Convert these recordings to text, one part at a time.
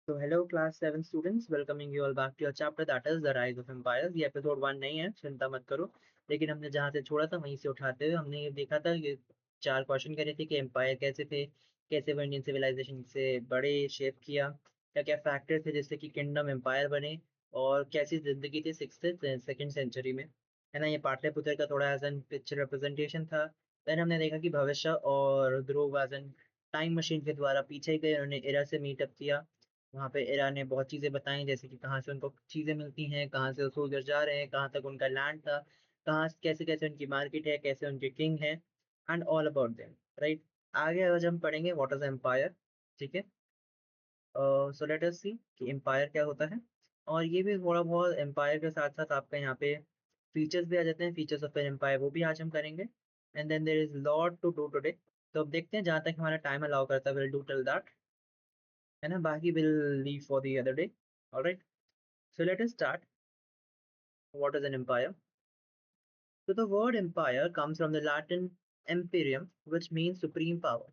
So hello class 7 students, welcoming you all back to your chapter that is the rise of empires. ये episode 1 नहीं है, चिंता मत करो। लेकिन हमने जहाँ से छोड़ा था वहीं से उठाते हुए हमने ये देखा था, ये 4 क्वेश्चन करे थे कि एम्पायर कैसे थे, कैसे वो इंडियन सिविलाइजेशन से बड़े शेप किया, क्या क्या फैक्टर थे जिससे कि किंगडम एम्पायर बने, और कैसी जिंदगी थी 6th से 2nd सेंचुरी में, है ना। ये पाटलिपुत्र का थोड़ा एज एन पिक्चर रिप्रेजेंटेशन था। देन हमने देखा कि भविष्य और ध्रुव एज एन टाइम मशीन के द्वारा पीछे गए, उन्होंने एरा से मीटअप किया। वहाँ पे एरा ने बहुत चीज़ें बताई, जैसे कि कहाँ से उनको चीज़ें मिलती हैं, कहाँ से सोल्जर जा रहे हैं, कहाँ तक उनका लैंड था, कहाँ कैसे कैसे उनकी मार्केट है, कैसे उनके किंग है, and all about them, right. आगे आज हम पढ़ेंगे व्हाट इज एम्पायर। ठीक है। सो लेट अस सी कि एम्पायर क्या होता है। और ये भी थोड़ा बहुत एम्पायर के साथ साथ आपका यहाँ पे फीचर्स भी आ जाते हैं, फीचर्स ऑफ एन एम्पायर, वो भी आज हम करेंगे। And then there is lot to do today. तो अब देखते हैं, जहाँ तक हमारा टाइम अलाउ करता है विल डू टिल दैट, है ना। बाकी will leave for the other day. Alright. So let us start. What is an empire? So the word empire comes from the Latin imperium, which means supreme power.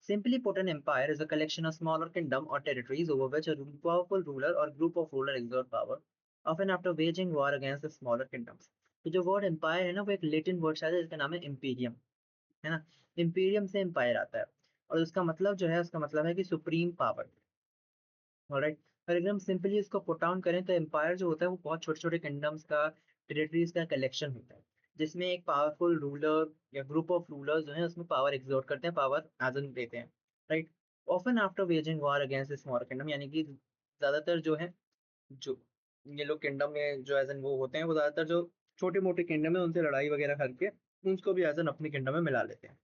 Simply put, an empire is a collection of smaller kingdoms or territories over which a powerful ruler or group of rulers exert power, often after waging war against the smaller kingdoms. तो जो word empire है ना, वो एक Latin word शायद है, जिसका नाम है इम्पीरियम, है ना। इम्पीरियम से एम्पायर आता है, और उसका मतलब जो है, उसका मतलब है कि सुप्रीम पावर। ऑलराइट। और एकदम सिंपली इसको पुट डाउन करें तो एम्पायर जो होता है वो बहुत छोटे छोटे किंगडम्स का, टेरिटरीज का कलेक्शन होता है, जिसमें एक पावरफुल रूलर या ग्रुप ऑफ रूलर्स जो है उसमें पावर एग्जर्ट करते हैं, पावर एजन देते हैं, right. Often after waging war against small kingdom, यानी कि ज्यादातर जो है, जो ये लोग किंगडम में जो एजन वो होते हैं, वो ज्यादातर जो छोटे मोटे किंगडम है उनसे लड़ाई वगैरह करके उनको भी एजन अपने किंगडम में मिला लेते हैं,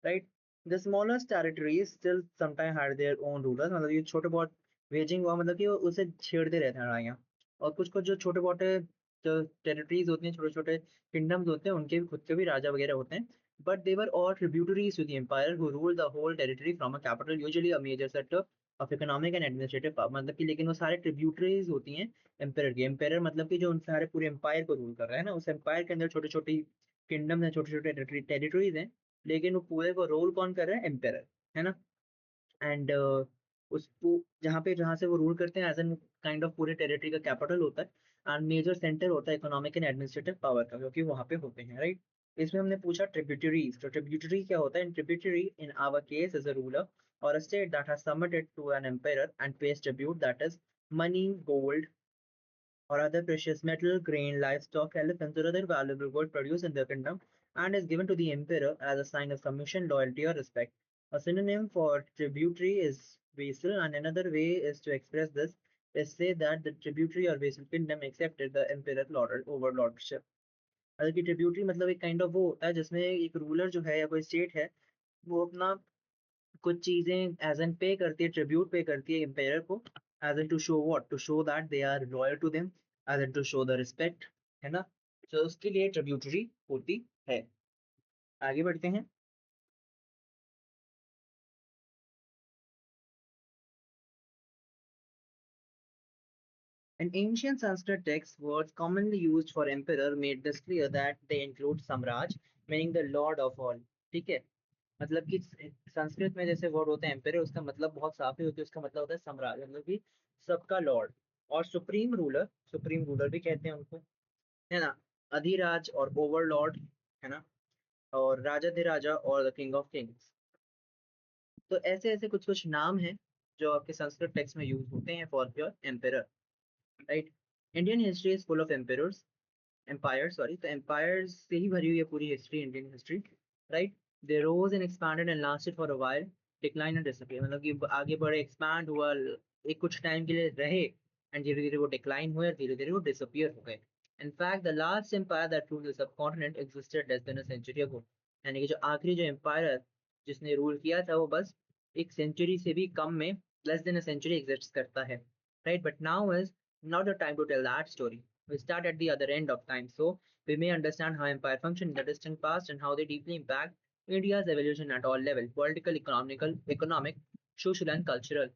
right. The smallest territories still sometime had their own rulers, मतलब ये छोटे बहुत वेजिंग हुआ, मतलब कि वो उसे छेड़ते रहते हैं लड़ाइयाँ। और कुछ कुछ जो छोटे मोटे जो टेरिटरीज होती हैं, छोटे छोटे किंगडम्स होते हैं, उनके भी खुद के भी राजा वगैरह होते हैं। But they were all tributaries to the empire who rule the whole territory from a capital, usually a major centre of economic and administrative power, मतलब कि लेकिन वो सारे ट्रिब्यूटरीज होती हैं एम्पायर की। एम्पायर मतलब कि जो उन सारे पूरे एम्पायर को रूल कर रहा है ना, उस एम्पायर के अंदर छोटी छोटी किंगडम है, छोटे छोटे टेरिटरीज हैं, लेकिन वो पूरे को रोल कौन कर रहा है, एम्पायर, है ना। एंड उसको जहाँ से वो रूल करते हैं एज एन काइंड ऑफ पूरे टेरिटरी का कैपिटल होता है, एंड मेजर सेंटर होता है इकोनॉमिक एंड एडमिनिस्ट्रेटिव पावर का, क्योंकि वहाँ पे होते हैं, राइट। इसमें हमने पूछा ट्रिब्यूटरीज, तो ट्रिब्यूटरी क्या होता है। Tributary in our case is a ruler or a state that has submitted to an emperor and pays tribute, that is money, gold, or other precious metal, grain, livestock, elephants, or other valuable gold produced in their kingdom, and is given to the emperor as a sign of submission, loyalty, or respect. A synonym for tributary is vassal, and another way is to express this is say that the tributary or vassal kingdom accepted the emperor lord overlordship। मतलब कि tributary मतलब एक kind of वो होता है जिसमें एक ruler जो है या कोई स्टेट है, वो अपना कुछ चीजें एज एन पे करती है, ट्रिब्यूट पे करती है एम्पायर को, as an to show what, to show that they are loyal to them, as an to show the respect, है ना। तो उसके लिए ट्रिब्यूटरी होती है। आगे बढ़ते हैं। In ancient Sanskrit texts, words commonly used for emperor made this clear that they include samraj, meaning the lord of all। ठीक है। मतलब कि संस्कृत में जैसे वर्ड होते हैं एम्पेरर, उसका मतलब बहुत साफ ही होती है, उसका मतलब होता है सम्राट, मतलब कि सबका लॉर्ड। और सुप्रीम रूलर, सुप्रीम रूलर भी कहते हैं उनको, है ना। अधिराज और ओवरलॉर्ड, है ना। और राजाधिराजा और द किंग ऑफ किंग्स। तो ऐसे ऐसे कुछ कुछ नाम हैं जो आपके संस्कृत टेक्स्ट में यूज होते हैं for your emperor, right. Indian history is full of emperors, empire sorry, तो एम्पायर्स से ही भरी हुई है पूरी हिस्ट्री, Indian history, right. They rose and expanded and lasted for a while, decline and disappear, मतलब कि आगे बढ़े, एक्सपैंड हुआ, एक कुछ टाइम के लिए रहे, एंड धीरे धीरे वो डिक्लाइन हुए और धीरे धीरे वो डिसअपीयर हो गए। In fact, the last empire that ruled the subcontinent existed less than a century ago, यानी कि जो आखिरी जो एम्पायर जिसने रूल किया था वो बस एक सेंचुरी से भी कम में, less than a century exist करता है, right. But now is not the time to tell that story. We start at the other end of time, so we may understand how empire functioned in the distant past and how they deeply impact India's evolution at all levels: political, economic, social, and cultural।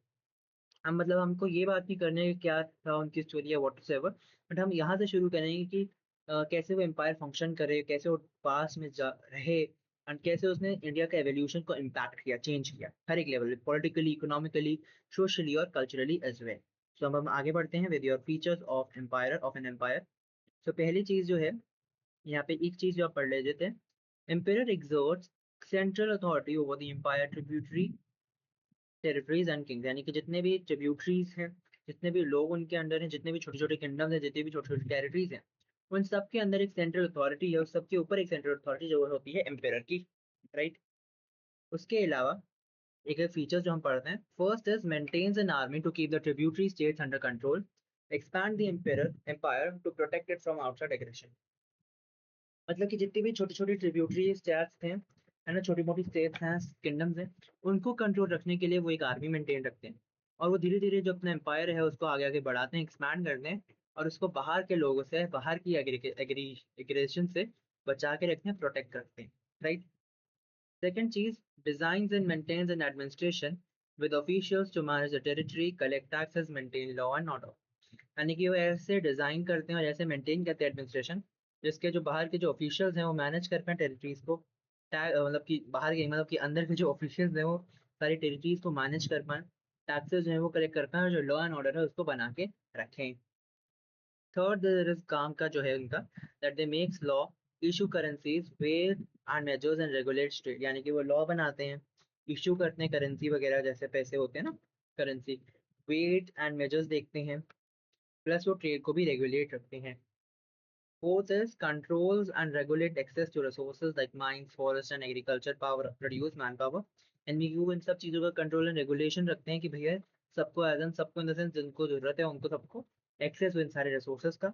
हम मतलब हमको ये बात नहीं करने की क्या था उनकी स्टोरी या वॉट एवर, बट हम यहाँ से शुरू करेंगे कि कैसे वो एम्पायर फंक्शन करे, कैसे वो पास में जा रहे, एंड कैसे उसने इंडिया का एवोल्यूशन को इम्पैक्ट किया, चेंज किया हर एक लेवल, पॉलिटिकली, इकोनॉमिकली, सोशली और कल्चरली एज वेल। तो अब हम आगे बढ़ते हैं with your features of empire of an empire. तो पहली चीज जो है यहाँ पे एक चीज जो आप पढ़ लेते हैं, empire exerts central authority over the empire tributary territories and kings, यानी कि जितने भी ट्रिब्यूटरीज हैं, जितने भी लोग उनके अंडर हैं, जितने भी छोटे छोटे किंगडम्स हैं, जितने भी छोटे छोटे टेरिटरीज हैं, उन सब के अंदर एक सेंट्रल अथॉरिटी है, उस सबके ऊपर एक सेंट्रल अथॉरिटी जो होती है एम्पायर की, राइट। उसके अलावा एक एक फीचर्स जो हम पढ़ते हैं, first is maintains an army to keep the tributary states under control, expand the empire to protect it from outside aggression. मतलब कि जितनी भी छोटी छोटी ट्रिब्यूटरी स्टेट्स थे, है ना, छोटी मोटी स्टेट्स हैं, किंगडम्स हैं, उनको कंट्रोल रखने के लिए वो एक आर्मी मेंटेन रखते हैं, और वो धीरे धीरे जो अपना एम्पायर है उसको आगे आगे बढ़ाते हैं, एक्सपैंड करते हैं, और उसको बाहर के लोगों से, बाहर की एग्रेशन से बचा के रखते हैं, प्रोटेक्ट करते हैं, राइट। सेकेंड चीज, design and maintains an administration with officials to manage the territory, collect taxes, maintain law and order. यानी कि वो ऐसे डिजाइन करते हैं और ऐसे मेंटेन करते हैं एडमिनिस्ट्रेशन, जिसके जो बाहर के जो ऑफिशियल्स हैं वो मैनेज कर पाए टेरिटरीज को, मतलब कि बाहर के मतलब कि अंदर के जो ऑफिशियल्स हैं वो सारी टेरिटरीज को मैनेज कर पाए, टैक्सेस जो है वो कलेक्ट कर पाए, और जो लॉ एंड ऑर्डर है उसको बना के रखें। थर्ड, देयर इज काम का जो है उनका, that they makes law, issue currencies, weight and measures and regulate trade, यानी कि वो लॉ बनाते हैं, इशू करते हैं करेंसी वगैरह, जैसे पैसे होते हैं ना, करेंसी, वेट एंड मेजर्स देखते हैं, प्लस वो ट्रेड को भी रेगुलेट रखते हैं। Fourth is controls and regulate access to resources like mines, forests and agriculture power, produce manpower। यानी कि वो इन सब चीजों का कंट्रोल एंड रेगुलेशन रखते हैं कि भैया सबको एज एन सबको इन द सेंस जिनको जरूरत है उनको सबको एक्सेस हो इन सारे रिसोर्सेज का।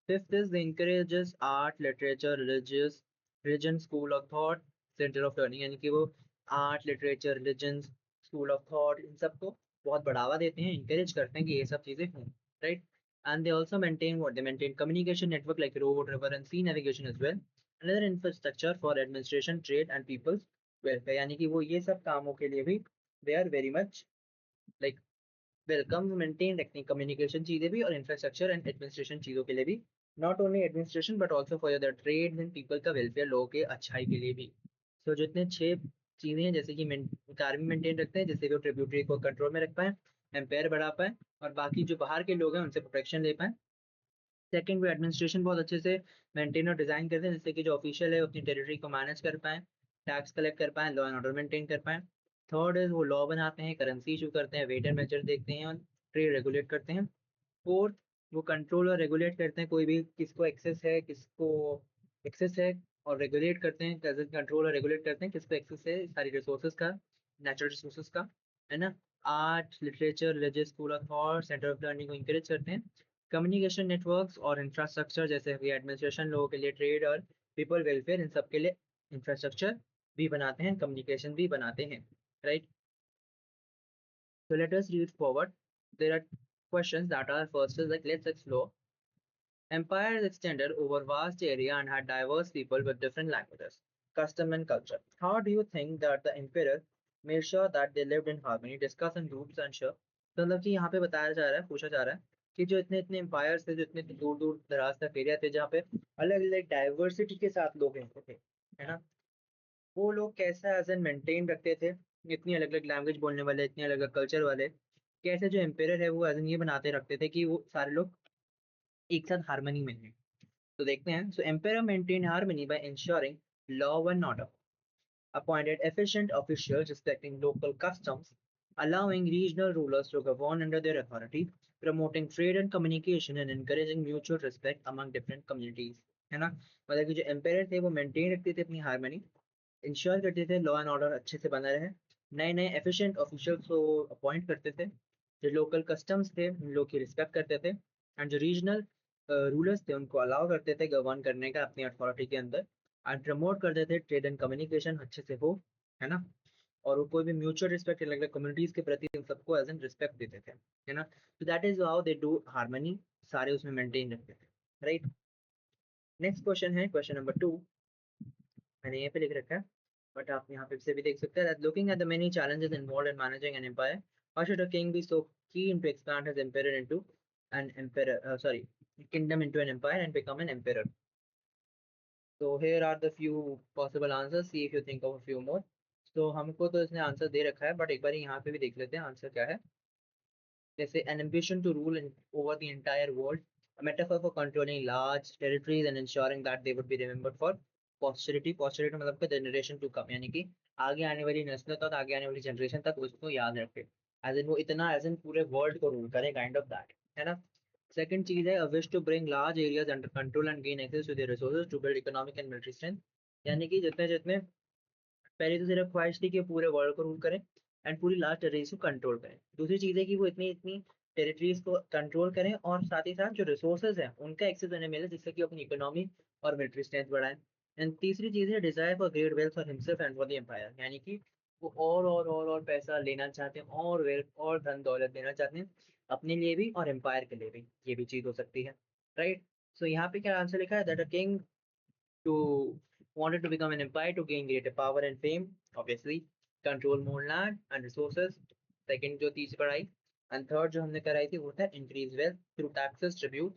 Fifth is the encourages art literature religious religion school of thought centre of learning, यानी कि वो art literature religion school of thought in सबको बहुत बढ़ावा देते हैं, इंकरेज करते हैं कि ये सब चीजें हों, right. And they also maintain what they maintain communication network like road, river and sea navigation as well, another infrastructure for administration, trade and people's welfare। यानी कि वो ये सब कामों के लिए भी they are very much like welcome, maintain रखते हैं कम्युनिकेशन चीजें भी और इंफ्रास्ट्रक्चर एंड एडमिनिस्ट्रेशन चीजों के लिए भी, not only administration but also for the trade and people का वेलफेयर, लोगों के अच्छाई के लिए भी। सो जो इतने छह चीजें हैं, जैसे कि आर्मी मेंटेन रखते हैं जिससे कि वो ट्रिब्यूटरी को कंट्रोल में रख पाए, एम्पायर बढ़ा पाए, और बाकी जो बाहर के लोग हैं उनसे प्रोटेक्शन ले पाए। सेकंड, वो एडमिनिस्ट्रेशन बहुत अच्छे से मेंटेन और डिजाइन करते हैं जिससे कि जो ऑफिशियल है अपनी टेरिटरी को मैनेज कर पाए, टैक्स कलेक्ट कर पाए, लॉ एंड ऑर्डर मेंटेन कर पाए। थर्ड इज वो लॉ बनाते हैं, करेंसी इशू करते हैं, वेट एंड मेजर देखते हैं और ट्रेड रेगुलेट करते हैं। फोर्थ, वो कंट्रोल और रेगुलेट करते हैं, कोई भी किसको एक्सेस है, किसको एक्सेस है, और रेगुलेट करते हैं, कैसे कंट्रोल और रेगुलेट करते हैं किसको एक्सेस है सारी रिसोर्सेज का, नेचुरल रिसोर्सेज का, है ना। Art literature religious school of thought centre of learning को इंकरेज करते हैं। कम्युनिकेशन नेटवर्क्स और इंफ्रास्ट्रक्चर जैसे कि एडमिनिस्ट्रेशन, लोगों के लिए ट्रेड और पीपल वेलफेयर, इन सब के लिए इंफ्रास्ट्रक्चर भी बनाते हैं, कम्युनिकेशन भी बनाते हैं, right. So let us read forward. There are questions that are first is like let's explore. Empire is extended over vast area and had diverse people with different languages, custom and culture. How do you think that the emperor made sure that they lived in harmony? Discuss in groups and share. तो मतलब कि यहाँ पे बताया जा रहा है, पूछा जा रहा है कि जो इतने इतने एम्पायर्स थे, जो इतने दूर दूर दराज तक एरिया थे जहाँ पे अलग अलग डाइवर्सिटी के साथ लोग रहते थे, है ना, वो लोग कैसा एज एन मेंटेन रखते थे, इतनी अलग अलग लैंग्वेज बोलने वाले, इतने अलग अलग कल्चर वाले, कैसे जो एम्पायर है वो एज एन ये बनाते रखते थे कि वो सारे लोग एक साथ हारमोनी में हैं। तो देखते हैं, so empire maintain harmony by ensuring law and order, appointed efficient officials respecting local customs, allowing regional rulers to govern under their authority, promoting trade and communication and encouraging mutual respect among different communities, है ना। मतलब कि जो empire थे वो maintain रखते थे अपनी हारमोनी, इंश्योर करते थे लॉ एंड ऑर्डर अच्छे से बना रहे, नए नए एफिशिएंट ऑफिशियल्स को अपॉइंट करते थे, जो लोकल कस्टम्स थे उन लोग की रिस्पेक्ट करते थे, एंड जो रीजनल रूलर्स थे उनको अलाउ करते थे गवर्न करने का अपनी अथॉरिटी के अंदर, एंड प्रमोट करते थे ट्रेड एंड कम्युनिकेशन अच्छे से हो, है ना। और वो कोई भी म्यूचुअल रिस्पेक्ट अलग अलग कम्युनिटीज के प्रति उन सबको एज एन रिस्पेक्ट देते थे, है ना। तो that is how they do harmony, सारे उसमें मेंटेन रखते थे, राइट। नेक्स्ट क्वेश्चन है क्वेश्चन नंबर 2, मैंने यहाँ पे लिख रखा है बट आप यहाँ पे से भी देख सकते हैं, that looking at the many challenges involved in managing an empire, how should a king be so keen to expand his empire into an emperor, sorry, kingdom into an empire and become an emperor? So here are the few possible answers, see if you think of a few more. तो हमको तो इसने answer दे रखा है but एक बार यहाँ पे भी देख लेते हैं आंसर क्या है। जैसे an ambition to rule over the entire world, a metaphor for controlling large territories and ensuring that they would be remembered for posterity. Posterity मतलब का generation to come, यानी कि आगे आने वाली नस्लों तक, आगे आने वाली जनरेशन तक उसको याद रखे, एज इन वो इतना एज इन पूरे वर्ल्ड को रूल करे, काइंड ऑफ दैट, है ना। सेकंड चीज है a wish to bring large areas under control and gain access to their resources to build economic and military strength, यानी कि जितने जितने पहले तो सिर्फ ख्वाहिश थी कि पूरे वर्ल्ड को रूल करें एंड पूरी लार्ज टेरिटरीज को कंट्रोल करें। दूसरी चीज है कि वो इतनी इतनी टेरिटरीज को कंट्रोल करें और साथ ही साथ जो रिसोर्सेज है उनका एक्सेस उन्हें मिले, जिससे कि अपनी इकोनॉमी और मिलिट्री स्ट्रेंथ बढ़ाएं। एंड तीसरी चीज है desire for great wealth for himself and for the empire, यानी कि वो और पैसा लेना चाहते हैं और वेल्थ और धन दौलत लेना चाहते हैं अपने लिए भी और एम्पायर के लिए भी, ये भी चीज हो सकती है, राइट। सो यहाँ पे क्या आंसर लिखा है, that a king to wanted to become an empire to gain greater power and fame, obviously, control more land and resources. Second जो तीसरी पढ़ाई, and third जो हमने कराई थी वो था increase wealth through taxes, tribute,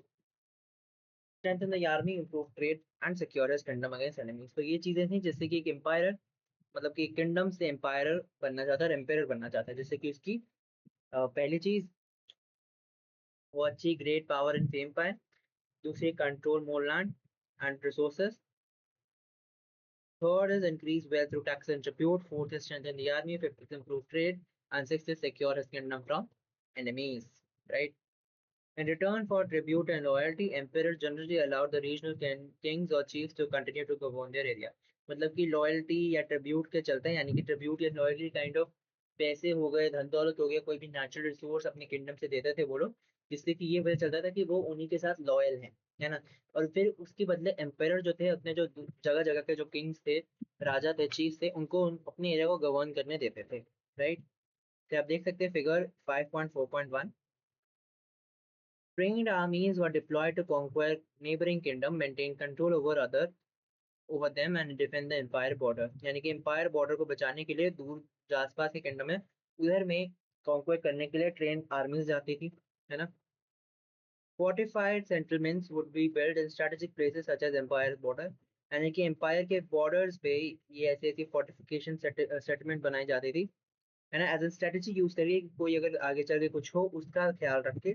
strengthen the army, improve trade and secure his kingdom against enemies। तो ये चीजें थी जिससे कि एक एम्पायर, मतलब कि किंगडम से एम्पायर बनना चाहता है, एम्पायर बनना चाहता है, जिससे कि उसकी पहली चीज वो अच्छी ग्रेट पावर एंड फेम पाए, दूसरी control more land and resources, third is increase wealth through tax and tribute. Fourth is strengthen the army. Fifth is improve trade. And sixth is secure his kingdom from enemies. Right? In return for tribute and loyalty, emperors generally allowed the regional kings or chiefs to continue to govern their area. मतलब कि loyalty या tribute के चलते हैं, यानी कि tribute या loyalty kind of पैसे हो गए, धन दौलत हो गया, कोई भी नेचुरल रिसोर्स अपने किंगडम से देते थे वो लोग, जिससे कि ये पता चलता था कि वो उन्हीं के साथ लॉयल हैं, है ना। और फिर उसके बदले एम्पायर जो थे अपने जो जगह जगह के जो किंग्स थे, राजा थे, चीफ थे, उनको अपने एरिया को गवर्न करने देते थे, राइट। तो आप देख सकते हैं figure 5.4.1, trained armies were deployed to conquer neighboring kingdom, maintain control over them and defend the empire border, यानी कि empire border को बचाने के लिए दूर जो आसपास के किंगडम है उधर में कॉन्क्वेर करने के लिए ट्रेन आर्मीज जाती थी, है ना। Fortified settlements would be built in strategic places such as empire border, यानी कि empire के borders पे ये ऐसी ऐसी fortification settlement बनाई जाती थी, है ना, एज ए स्ट्रेटेजी यूज करिए कि कोई अगर आगे चल के कुछ हो उसका ख्याल रख के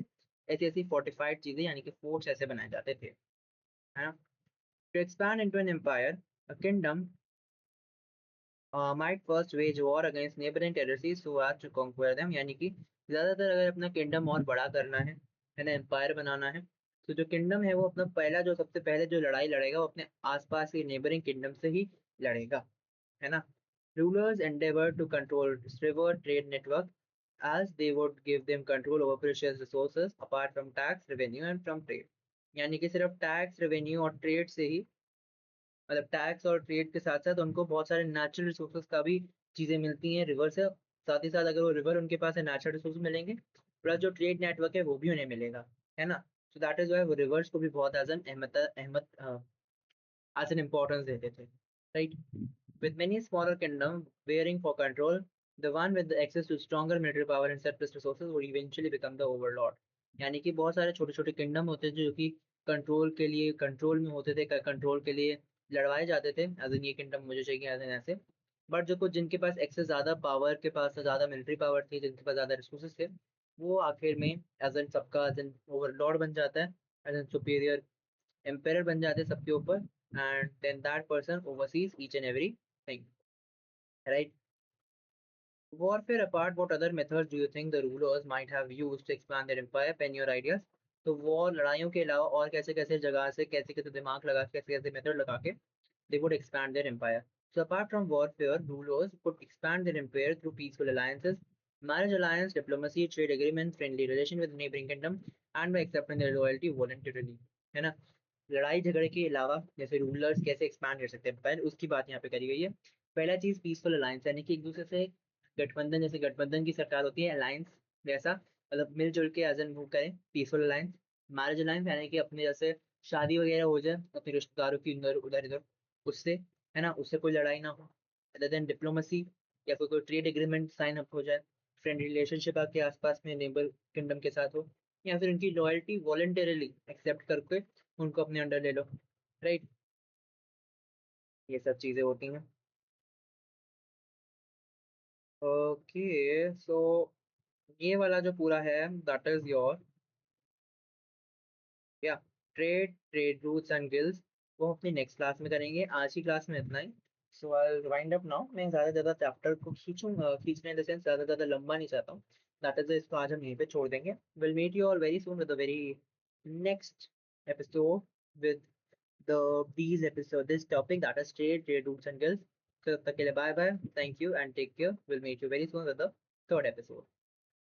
ऐसी ऐसी फोर्टिफाइड चीजें यानी कि फोर्ट्स ऐसे बनाए जाते थे, है ना। To expand into an empire, a kingdom might first wage war against neighboring territories so as to conquer them, यानी कि ज्यादातर अगर अपना किंगडम और बड़ा करना है ना, एम्पायर बनाना है, तो जो किंगडम है वो अपना पहला जो सबसे पहले जो लड़ाई लड़ेगा वो अपने आसपास के नेबरिंग किंगडम से ही लड़ेगा, है ना। Rulers endeavor to control river trade network as they would give them control over precious resources apart from tax revenue and from trade, यानी कि सिर्फ टैक्स रेवेन्यू और ट्रेड से ही, मतलब टैक्स और ट्रेड के साथ साथ उनको बहुत सारे नेचुरल रिसोर्सेज का भी चीजें मिलती हैं रिवर से, साथ ही साथ अगर वो रिवर उनके पास है नेचुरल रिसोर्स मिलेंगे, प्लस जो ट्रेड नेटवर्क है वो भी उन्हें मिलेगा, है ना। सो दैट इज वाई वो रिवर्स को भी बहुत एज एन अहमत अहमत as an importance देते थे, right? With many smaller kingdoms bearing for control, the one with the access to stronger military power and surplus resources would eventually become the overlord, यानी कि बहुत सारे छोटे छोटे किंगडम होते थे जो कि कंट्रोल के लिए कंट्रोल में होते थे, कंट्रोल के लिए लड़वाए जाते थे, एज इन ये किंगडम मुझे चाहिए एज इन ऐसे। बट जो कुछ जिनके पास एक्सेस ज्यादा पावर के पास ज्यादा मिलिट्री पावर थी, जिनके पास ज्यादा रिसोर्सेज थे, वो आखिर में एज एन सबका एज एन ओवरलॉर्ड बन जाता है, एज एन सुपीरियर एम्पायर बन जाते हैं सबके ऊपर, and then that person oversees each and every thing, right? Warfare apart, what other methods do you think the rulers might have used to expand their empire? Pen your ideas. तो war लड़ाइयों के अलावा और कैसे कैसे जगह से कैसे कैसे दिमाग लगा के कैसे कैसे मेथड लगा के they would expand their empire. So apart from warfare, rulers could expand their empire through peaceful alliances, marriage alliance, diplomacy, trade agreements, friendly relation with neighboring kingdom, and by accepting their loyalty voluntarily, है ना। लड़ाई झगड़े के अलावा जैसे rulers कैसे expand कर सकते हैं एम्पायर, उसकी बात यहाँ पे करी गई है। पहला चीज पीसफुल अलायंस, यानी कि एक दूसरे से गठबंधन, जैसे गठबंधन की सरकार होती है, अलायंस वैसा, मतलब मिलजुल के एज एन मूव करें, पीसफुल अलायंस। मैरिज अलायंस यानी कि अपने जैसे शादी वगैरह हो जाए अपने रिश्तेदारों की इधर उधर इधर उससे, है ना, उससे कोई लड़ाई ना हो। अदर देन डिप्लोमेसी, या फिर कोई ट्रेड एग्रीमेंट साइन अप हो जाए, फ्रेंड रिलेशनशिप आपके आसपास में नेबर किंगडम के साथ हो, या फिर उनकी लॉयल्टी वॉलंटरली एक्सेप्ट करके उनको अपने अंडर ले लो, राइट। ये सब चीजें होती हैं। ओके, सो ये वाला जो पूरा है दैट इज योर, क्या, ट्रेड रूट्स एंड गिल्स, वो अपनी नेक्स्ट क्लास में करेंगे। आज की क्लास में इतना ही। सो आई वाइंड अप नाउ। मैं ज्यादा ज्यादा चैप्टर को खींचने इन द सेंस ज्यादा ज्यादा लंबा नहीं चाहता हूँ। दैट इज, इसको आज हम यहीं पे छोड़ देंगे। Will meet you all very soon with the very next episode with the these episode this topic that is trade routes and guilds. So तब तक के लिए bye bye, thank you and take care. Will meet you very soon with the third episode.